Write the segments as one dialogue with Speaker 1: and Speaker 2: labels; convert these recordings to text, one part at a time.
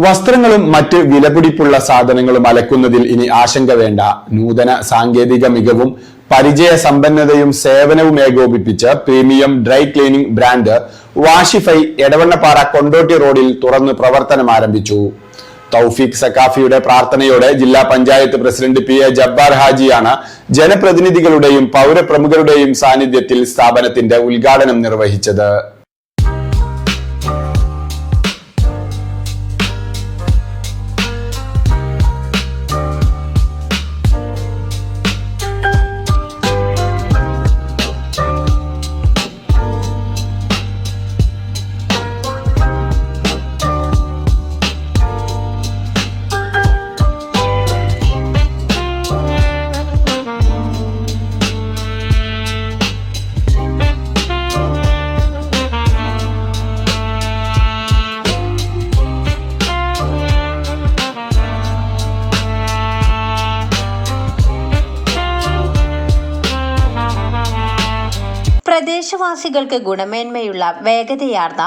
Speaker 1: വസ്ത്രങ്ങളും മറ്റ് വിലപിടിപ്പുള്ള സാധനങ്ങളും അലക്കുന്നതിൽ ഇനി ആശങ്ക വേണ്ട. നൂതന സാങ്കേതിക മികവും പരിചയസമ്പന്നതയും സേവനവും ഏകോപിപ്പിച്ച് premium dry cleaning brand Washify Edavannappara Kondotty റോഡിൽ തുറന്ന് പ്രവർത്തനം ആരംഭിച്ചു. തൗഫീഖ് സഖാഫിയുടെ പ്രാർത്ഥനയോടെ ജില്ലാ പഞ്ചായത്ത് പ്രസിഡന്റ് PA ജബ്ബാർ ഹാജിയാണ് ജനപ്രതിനിധികളുടെയും പൗരപ്രമുഖരുടെയും സാന്നിധ്യത്തിൽ സ്ഥാപനത്തിന്റെ ഉദ്ഘാടനം നിർവഹിച്ചത്.
Speaker 2: പ്രദേശവാസികൾക്ക് ഗുണമേന്മയുള്ള വേഗതയാർന്ന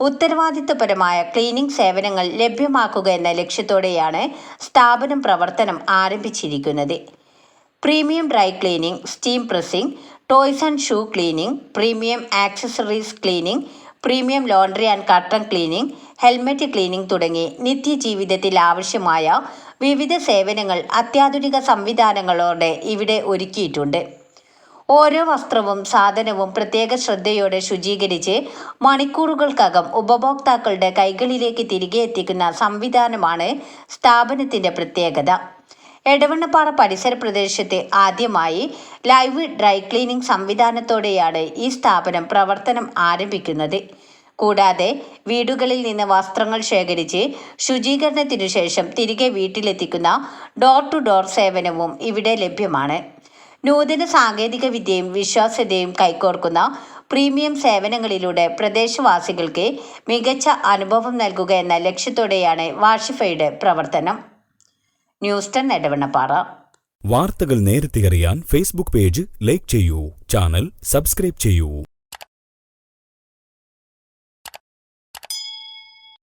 Speaker 2: ഉത്തരവാദിത്തപരമായ ക്ലീനിംഗ് സേവനങ്ങൾ ലഭ്യമാക്കുക എന്ന ലക്ഷ്യത്തോടെയാണ് സ്ഥാപനം പ്രവർത്തനം ആരംഭിച്ചിരിക്കുന്നത്. Premium dry cleaning, steam pressing, toys and shoe cleaning, premium accessories cleaning, premium laundry and curtain cleaning, helmet cleaning തുടങ്ങി നിത്യജീവിതത്തിൽ ആവശ്യമായ വിവിധ സേവനങ്ങൾ അത്യാധുനിക സംവിധാനങ്ങളോടെ ഇവിടെ ഒരുക്കിയിട്ടുണ്ട്. ഓരോ വസ്ത്രവും സാധനവും പ്രത്യേക ശ്രദ്ധയോടെ ശുചീകരിച്ച് മണിക്കൂറുകൾക്കകം ഉപഭോക്താക്കളുടെ കൈകളിലേക്ക് തിരികെ എത്തിക്കുന്ന സംവിധാനമാണ് സ്ഥാപനത്തിന്റെ പ്രത്യേകത. എടവണ്ണപ്പാറ പരിസര പ്രദേശത്ത് ആദ്യമായി ലൈവ് ഡ്രൈ ക്ലീനിംഗ് സംവിധാനത്തോടെയാണ് ഈ സ്ഥാപനം പ്രവർത്തനം ആരംഭിക്കുന്നത്. കൂടാതെ വീടുകളിൽ നിന്ന് വസ്ത്രങ്ങൾ ശേഖരിച്ച് ശുചീകരണത്തിനു ശേഷം തിരികെ വീട്ടിലെത്തിക്കുന്ന ഡോർ ടു ഡോർ സേവനവും ഇവിടെ ലഭ്യമാണ്. നൂതന സാങ്കേതിക വിദ്യയും വിശ്വാസ്യതയും കൈകോർക്കുന്ന പ്രീമിയം സേവനങ്ങളിലൂടെ പ്രദേശവാസികൾക്ക് മികച്ച അനുഭവം നൽകുക എന്ന ലക്ഷ്യത്തോടെയാണ് വാഷിഫൈയുടെ പ്രവർത്തനം. ന്യൂസ് 10 എടവണ്ണപ്പാറ.
Speaker 3: വാർത്തകൾ നേരത്തെ അറിയാൻ ഫേസ്ബുക്ക് പേജ് ലൈക്ക് ചെയ്യൂ, ചാനൽ സബ്സ്ക്രൈബ് ചെയ്യൂ.